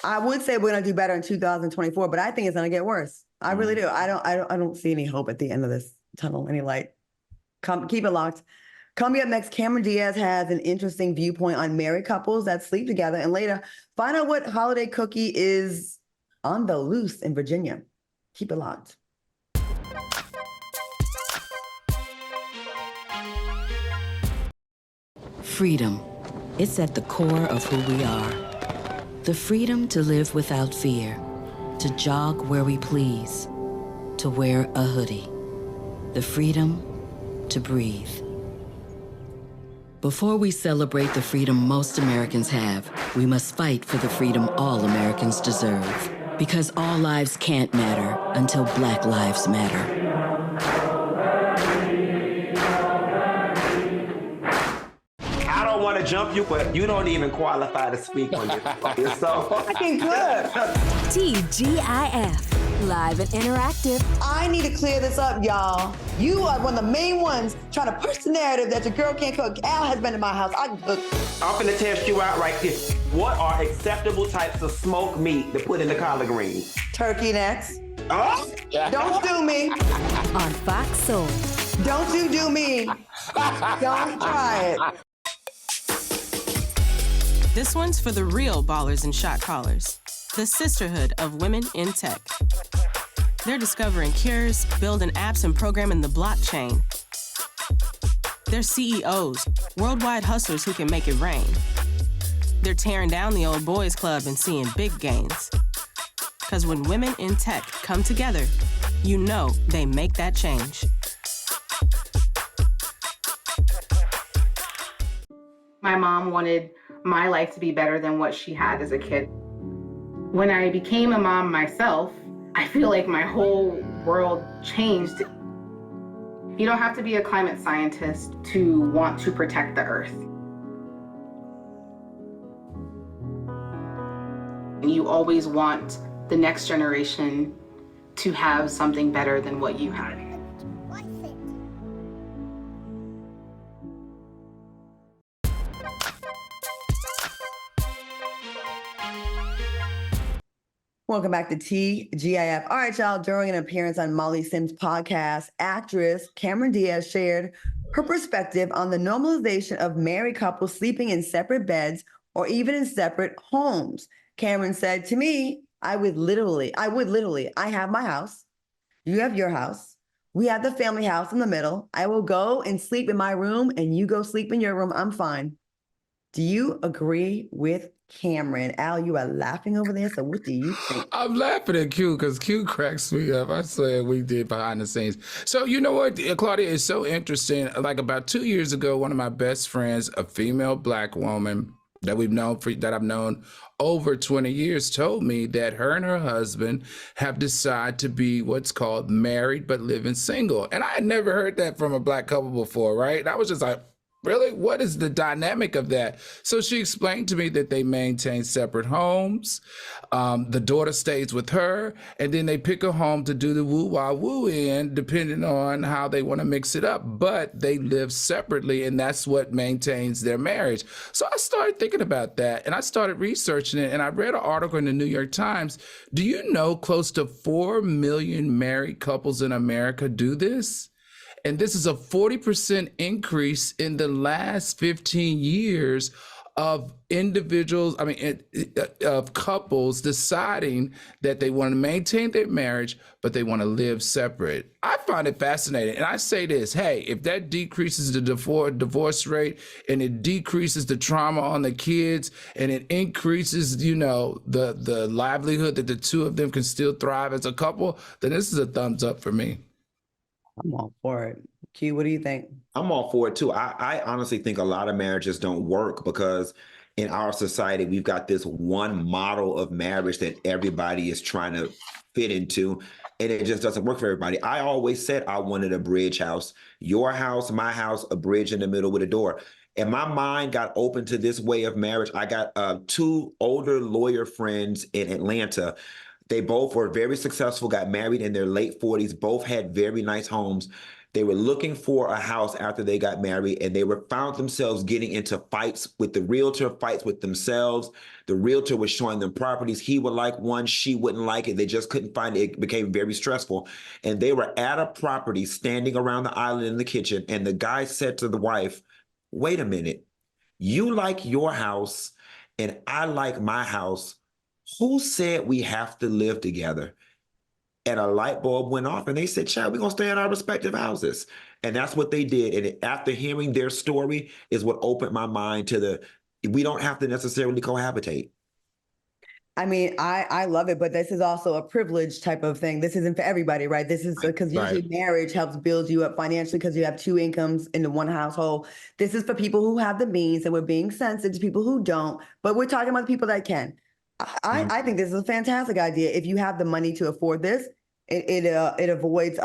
I would say we're gonna do better in 2024, but I think it's gonna get worse. I really do. I don't see any hope at the end of this tunnel, any light. Keep it locked. Coming up next, Cameron Diaz has an interesting viewpoint on married couples that sleep together. And later, find out what holiday cookie is on the loose in Virginia. Keep it locked. Freedom. It's at the core of who we are. The freedom to live without fear, to jog where we please, to wear a hoodie. The freedom to breathe. Before we celebrate the freedom most Americans have, we must fight for the freedom all Americans deserve. Because all lives can't matter until Black lives matter. I don't want to jump you, but you don't even qualify to speak on this. So fucking good. TGIF. Live and interactive. I need to clear this up, y'all. You are one of the main ones trying to push the narrative that your girl can't cook. Al has been to my house. I can cook. I'm finna test you out right here. What are acceptable types of smoked meat to put in the collard greens? Turkey necks. Oh? Don't do me. On Fox Soul. Don't you do me. Don't try it. This one's for the real ballers and shot callers. The sisterhood of women in tech. They're discovering cures, building apps, and programming the blockchain. They're CEOs, worldwide hustlers who can make it rain. They're tearing down the old boys club and seeing big gains. Because when women in tech come together, you know they make that change. My mom wanted my life to be better than what she had as a kid. When I became a mom myself, I feel like my whole world changed. You don't have to be a climate scientist to want to protect the earth. You always want the next generation to have something better than what you had. Welcome back to TGIF. All right, y'all. During an appearance on Molly Sims' podcast, actress Cameron Diaz shared her perspective on the normalization of married couples sleeping in separate beds or even in separate homes. Cameron said to me, I have my house. You have your house. We have the family house in the middle. I will go and sleep in my room and you go sleep in your room. I'm fine. Do you agree with Cameron? Al, you are laughing over there. So what do you think? I'm laughing at Q because Q cracks me up. I swear we did behind the scenes. So you know what, Claudia, is so interesting. Like about 2 years ago, one of my best friends, a female Black woman that I've known over 20 years, told me that her and her husband have decided to be what's called married but living single. And I had never heard that from a Black couple before, right? And I was just like, really? What is the dynamic of that? So she explained to me that they maintain separate homes. The daughter stays with her, and then they pick a home to do the woo-wah-woo in, depending on how they want to mix it up. But they live separately, and that's what maintains their marriage. So I started thinking about that, and I started researching it, and I read an article in the New York Times. Do you know close to 4 million married couples in America do this? And this is a 40% increase in the last 15 years of individuals, of couples deciding that they want to maintain their marriage, but they want to live separate. I find it fascinating. And I say this, hey, if that decreases the divorce rate and it decreases the trauma on the kids and it increases, the livelihood that the two of them can still thrive as a couple, then this is a thumbs up for me. I'm all for it. Q, what do you think? I'm all for it too. I honestly think a lot of marriages don't work because in our society, we've got this one model of marriage that everybody is trying to fit into, and it just doesn't work for everybody. I always said I wanted a bridge house, your house, my house, a bridge in the middle with a door. And my mind got open to this way of marriage. I got two older lawyer friends in Atlanta. They both were very successful, got married in their late 40s, both had very nice homes. They were looking for a house after they got married, and they found themselves getting into fights with the realtor, fights with themselves. The realtor was showing them properties. He would like one, she wouldn't like it. They just couldn't find it. It became very stressful. And they were at a property standing around the island in the kitchen, and the guy said to the wife, wait a minute, you like your house and I like my house. Who said we have to live together? And a light bulb went off and they said, child, we're going to stay in our respective houses. And that's what they did. And after hearing their story is what opened my mind to we don't have to necessarily cohabitate. I mean, I love it, but this is also a privilege type of thing. This isn't for everybody, right? This is because usually marriage helps build you up financially because you have two incomes in the one household. This is for people who have the means, and we're being sensitive to people who don't, but we're talking about the people that can. I think this is a fantastic idea. If you have the money to afford this, it avoids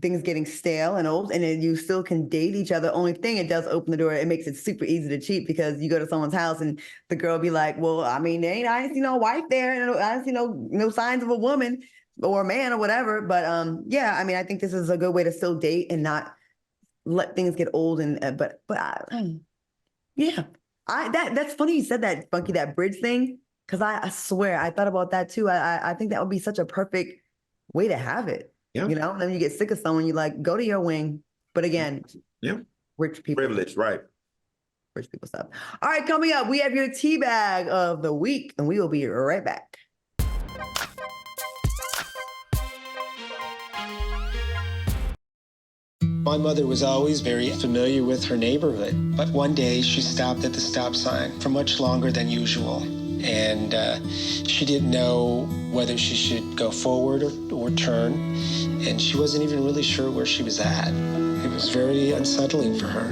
things getting stale and old, and then you still can date each other. Only thing, it does open the door. It makes it super easy to cheat because you go to someone's house and the girl be like, well, I mean, I didn't see no wife there, and I didn't see no signs of a woman or a man or whatever. But yeah, I mean, I think this is a good way to still date and not let things get old. And yeah, that's funny you said that, Funky, that bridge thing. Because I swear, I thought about that too. I think that would be such a perfect way to have it. Yeah. Then you get sick of someone, you like, go to your wing. But again, rich people. Privilege, right. Rich people stuff. All right, coming up, we have your tea bag of the week, and we will be right back. My mother was always very familiar with her neighborhood, but one day she stopped at the stop sign for much longer than usual. And she didn't know whether she should go forward or turn, and she wasn't even really sure where she was at. It was very unsettling for her.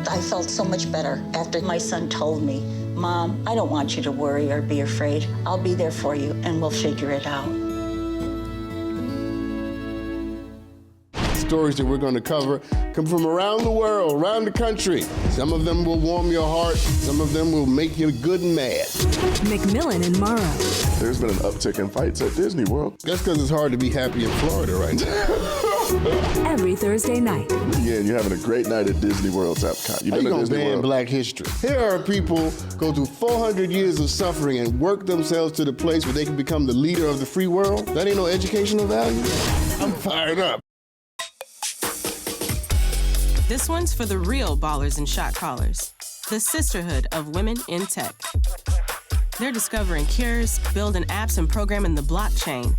I felt so much better after my son told me, Mom, I don't want you to worry or be afraid. I'll be there for you, and we'll figure it out. Stories that we're going to cover come from around the world, around the country. Some of them will warm your heart. Some of them will make you good and mad. McMillan and Morrow. There's been an uptick in fights at Disney World. That's because it's hard to be happy in Florida right now. Every Thursday night. Yeah, and you're having a great night at Disney World's Epcot. How you gonna ban Black history? Here are people go through 400 years of suffering and work themselves to the place where they can become the leader of the free world. That ain't no educational value. I'm fired up. This one's for the real ballers and shot callers, the sisterhood of women in tech. They're discovering cures, building apps, and programming the blockchain.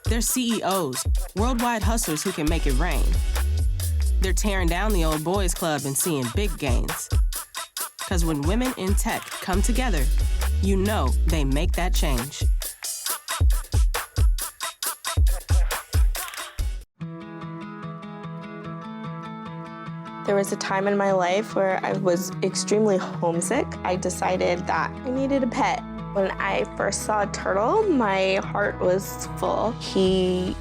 They're CEOs, worldwide hustlers who can make it rain. They're tearing down the old boys club and seeing big gains. Because when women in tech come together, you know they make that change. There was a time in my life where I was extremely homesick. I decided that I needed a pet. When I first saw a turtle, my heart was full. He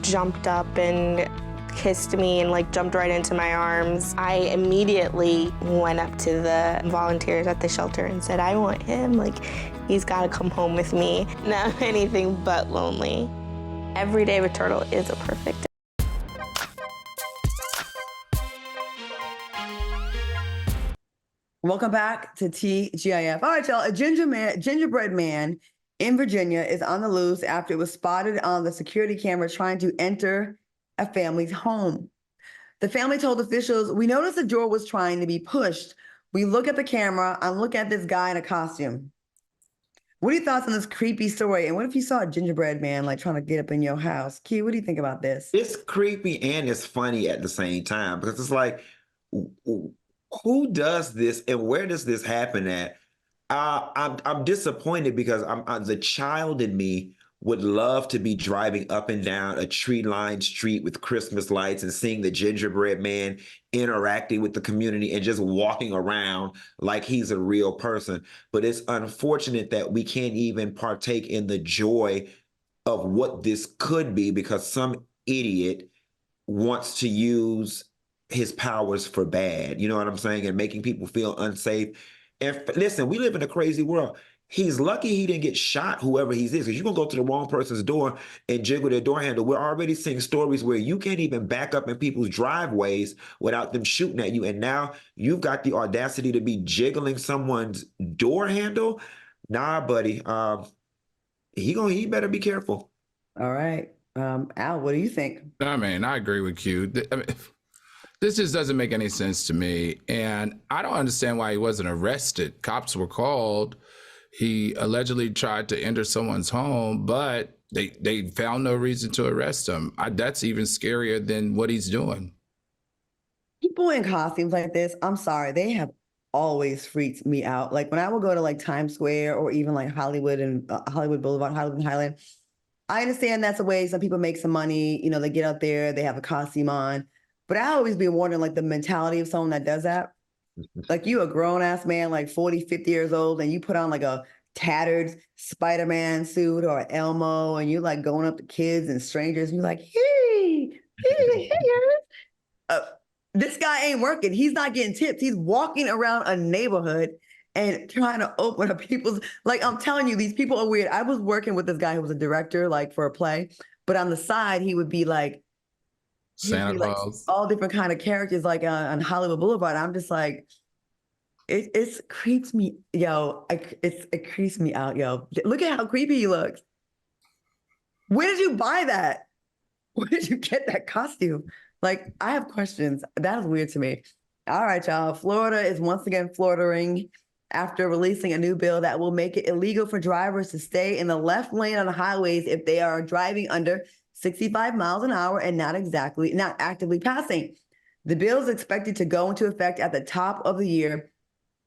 jumped up and kissed me and jumped right into my arms. I immediately went up to the volunteers at the shelter and said, I want him. He's gotta come home with me. Now I'm anything but lonely. Every day with Turtle is a perfect day. Welcome back to TGIF. All right, y'all. A gingerbread man in Virginia is on the loose after it was spotted on the security camera trying to enter a family's home. The family told officials, we noticed the door was trying to be pushed. We look at the camera. I'm looking at this guy in a costume. What are your thoughts on this creepy story? And what if you saw a gingerbread man like trying to get up in your house? Q, what do you think about this? It's creepy and it's funny at the same time because it's like, who does this and where does this happen at? I'm disappointed because the child in me would love to be driving up and down a tree-lined street with Christmas lights and seeing the gingerbread man interacting with the community and just walking around like he's a real person. But it's unfortunate that we can't even partake in the joy of what this could be because some idiot wants to use his powers for bad. You know what I'm saying? And making people feel unsafe. And listen, we live in a crazy world. He's lucky he didn't get shot, whoever he is, because you're going to go to the wrong person's door and jiggle their door handle. We're already seeing stories where you can't even back up in people's driveways without them shooting at you. And now you've got the audacity to be jiggling someone's door handle. Nah, buddy. He better be careful. All right. Al, what do you think? I mean, I agree with you. This just doesn't make any sense to me. And I don't understand why he wasn't arrested. Cops were called. He allegedly tried to enter someone's home, but they found no reason to arrest him. That's even scarier than what he's doing. People in costumes like this, I'm sorry, they have always freaked me out. Like when I would go to like Times Square or even like Hollywood and Hollywood Boulevard, Hollywood and Highland, I understand that's a way some people make some money. You know, they get out there, they have a costume on. But I always be wondering like the mentality of someone that does that. Like you a grown ass man, like 40, 50 years old, and you put on like a tattered Spider-Man suit or an Elmo, and you like going up to kids and strangers, and you're like, hey, this guy ain't working. He's not getting tips. He's walking around a neighborhood and trying to open up people's, like, I'm telling you, these people are weird. I was working with this guy who was a director, like for a play, but on the side, he would be like, Santa Claus, like, all different kind of characters, like on Hollywood Boulevard. I'm just like, it creeps me, yo. It creeps me out, yo. Look at how creepy he looks. Where did you buy that? Where did you get that costume? Like, I have questions. That is weird to me. All right, y'all. Florida is once again Florida-ing after releasing a new bill that will make it illegal for drivers to stay in the left lane on the highways if they are driving under 65 miles an hour and not actively passing. The bill is expected to go into effect at the top of the year.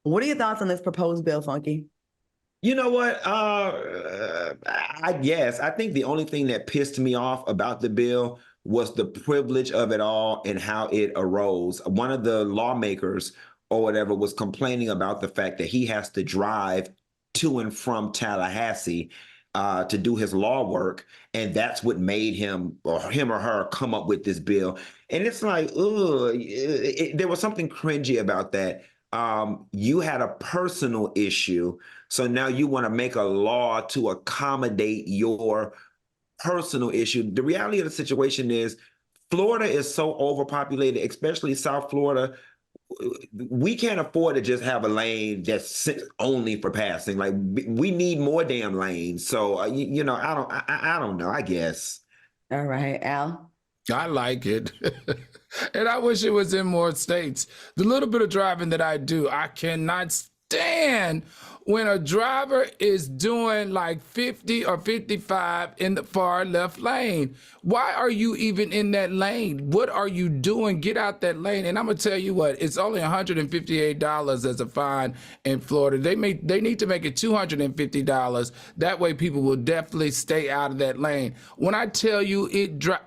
What are your thoughts on this proposed bill, Funky? You know what? I think the only thing that pissed me off about the bill was the privilege of it all and how it arose. One of the lawmakers or whatever was complaining about the fact that he has to drive to and from Tallahassee to do his law work. And that's what made him or her come up with this bill. And it's like, there was something cringy about that. You had a personal issue. So now you want to make a law to accommodate your personal issue. The reality of the situation is Florida is so overpopulated, especially South Florida. We can't afford to just have a lane that's only for passing. Like we need more damn lanes. So, I don't know, I guess. All right, Al. I like it. And I wish it was in more states. The little bit of driving that I do, I cannot stand when a driver is doing like 50 or 55 in the far left lane. Why are you even in that lane? What are you doing? Get out that lane. And I'm gonna tell you what, it's only $158 as a fine in Florida. They need to make it $250. That way people will definitely stay out of that lane. When I tell you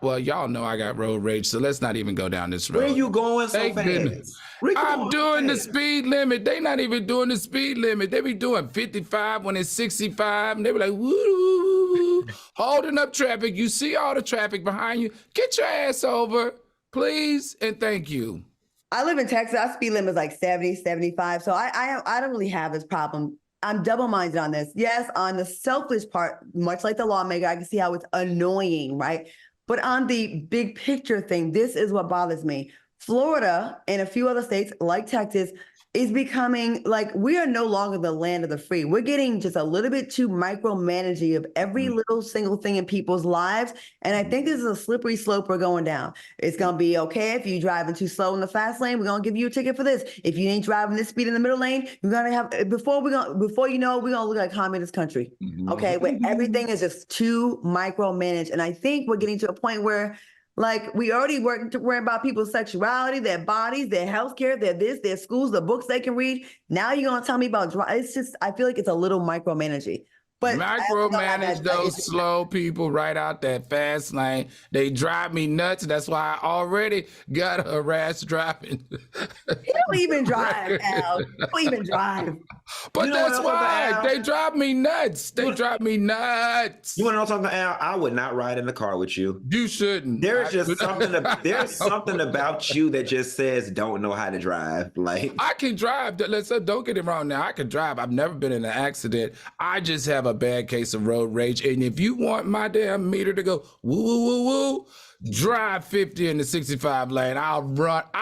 well, y'all know I got road rage, so let's not even go down this road. Where are you going so fast? I'm doing the speed limit. They not even doing the speed limit. They be doing 55 when it's 65, and they be like, woo, holding up traffic. You see all the traffic behind you. Get your ass over, please, and thank you. I live in Texas. Our speed limit is like 70, 75, so I don't really have this problem. I'm double-minded on this. Yes, on the selfish part, much like the lawmaker, I can see how it's annoying, right? But on the big picture thing, this is what bothers me. Florida and a few other states like Texas is becoming like we are no longer the land of the free. We're getting just a little bit too micromanaging of every little single thing in people's lives. And I think this is a slippery slope we're going down. It's going to be okay if you're driving too slow in the fast lane, we're going to give you a ticket for this. If you ain't driving this speed in the middle lane, you're going to have, before you know, we're going to look like a communist country. Okay. Where everything is just too micromanaged. And I think we're getting to a point where like we already worry about people's sexuality, their bodies, their healthcare, their schools, the books they can read. Now you're gonna tell me about it's just I feel like it's a little micromanaging. But micromanage those slow people right out that fast lane. They drive me nuts. That's why I already got a harassed driving. You don't even drive, Al. You don't even drive. But that's why they drive me nuts. They drive me nuts. You want to know something, Al? I would not ride in the car with you. You shouldn't. There's just something. There's something about you that just says don't know how to drive. Like I can drive. Don't get it wrong. Now I can drive. I've never been in an accident. I just have a bad case of road rage. And if you want my damn meter to go woo woo woo woo, drive 50 in the 65 lane. I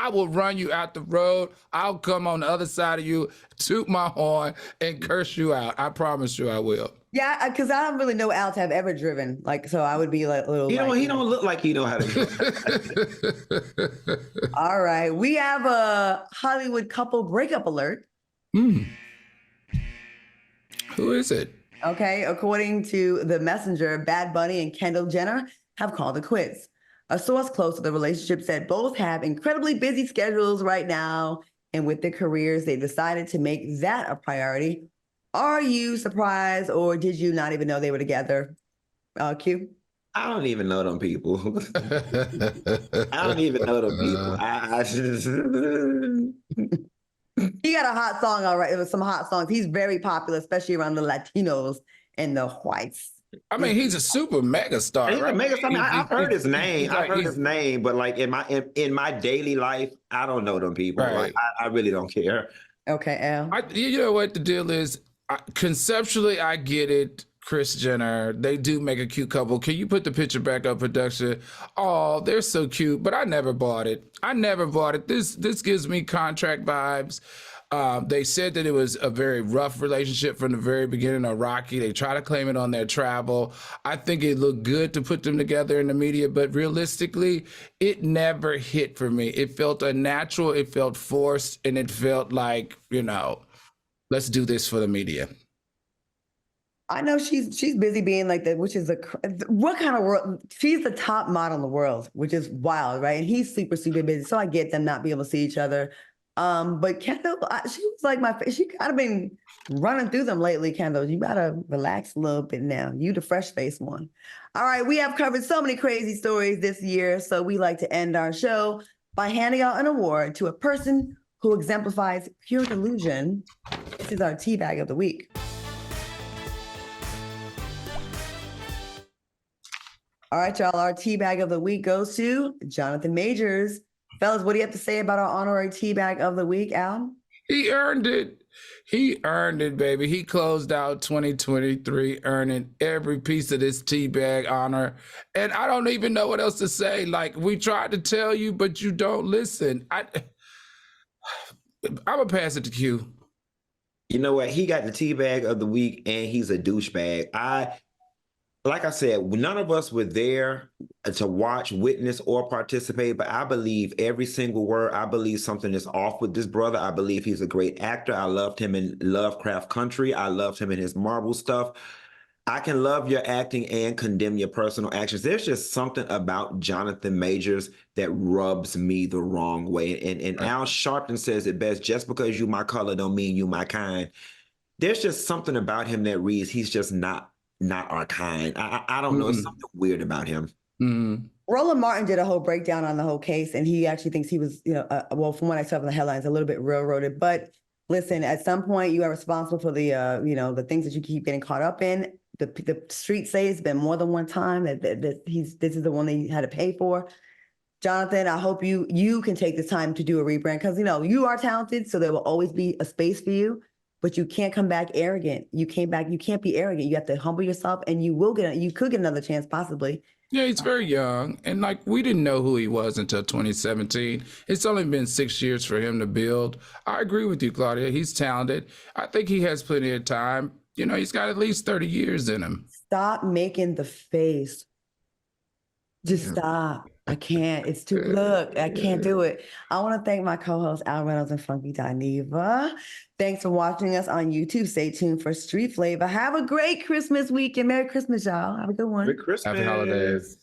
will run you out the road. I'll come on the other side of you, toot my horn, and curse you out. I promise you I will. Yeah, because I don't really know Al to have ever driven. Like, so I would be like a little. He don't look like he know how to drive. All right, we have a Hollywood couple breakup alert. Who is it? Okay, according to The Messenger, Bad Bunny and Kendall Jenner have called it quits. A source close to the relationship said both have incredibly busy schedules right now, and with their careers, they decided to make that a priority. Are you surprised, or did you not even know they were together? Q? I don't even know them people. I don't even know them people. I just... He got a hot song, all right. It was some hot songs. He's very popular, especially around the Latinos and the whites. I mean, he's a super mega star, right? I mean, I've heard his name. I've heard his name, but like in my daily life, I don't know them people. Right. Like I really don't care. Okay, Al. You know what the deal is? Conceptually, I get it. Kris Jenner, they do make a cute couple. Can you put the picture back up, production? Oh, they're so cute, but I never bought it. This gives me contract vibes. They said that it was a very rough relationship from the very beginning, or rocky. They try to claim it on their travel. I think it looked good to put them together in the media, but realistically, it never hit for me. It felt unnatural, it felt forced, and it felt like, let's do this for the media. I know she's busy being like that, which is what kind of world? She's the top model in the world, which is wild, right? And he's super, super busy. So I get them not being able to see each other. But Kendall, she was like she kind of been running through them lately, Kendall. You gotta relax a little bit now. You the fresh face one. All right, we have covered so many crazy stories this year. So we like to end our show by handing out an award to a person who exemplifies pure delusion. This is our tea bag of the week. All right, y'all, our tea bag of the week goes to Jonathan Majors. Fellas, what do you have to say about our honorary tea bag of the week, Al? He earned it. He earned it, baby. He closed out 2023 earning every piece of this tea bag honor. And I don't even know what else to say. Like, we tried to tell you, but you don't listen. I'm going to pass it to Q. You know what? He got the tea bag of the week, and he's a douchebag. Like I said, none of us were there to watch, witness, or participate, but I believe every single word. I believe something is off with this brother. I believe he's a great actor. I loved him in Lovecraft Country. I loved him in his Marvel stuff. I can love your acting and condemn your personal actions. There's just something about Jonathan Majors that rubs me the wrong way. And Al Sharpton says it best, just because you my color don't mean you my kind. There's just something about him that reads, he's just not our kind. I don't know. It's something weird about him. Mm-hmm. Roland Martin did a whole breakdown on the whole case, and he actually thinks he was, well, from what I saw from the headlines, a little bit railroaded. But listen, at some point, you are responsible for the, the things that you keep getting caught up in. The streets say it's been more than one time that this is the one that he had to pay for. Jonathan, I hope you can take this time to do a rebrand, because you are talented, so there will always be a space for you. But you can't come back arrogant. You can't be arrogant. You have to humble yourself, and you could get another chance possibly. Yeah, he's very young. And like, we didn't know who he was until 2017. It's only been 6 years for him to build. I agree with you, Claudia. He's talented. I think he has plenty of time. You know, he's got at least 30 years in him. Stop making the face. Just stop. I can't. It's too, look, I can't do it. I want to thank my co-hosts, Al Reynolds and Funky Dineva. Thanks for watching us on YouTube. Stay tuned for Street Flavor. Have a great Christmas weekend. Merry Christmas, y'all. Have a good one. Merry Christmas. Happy holidays.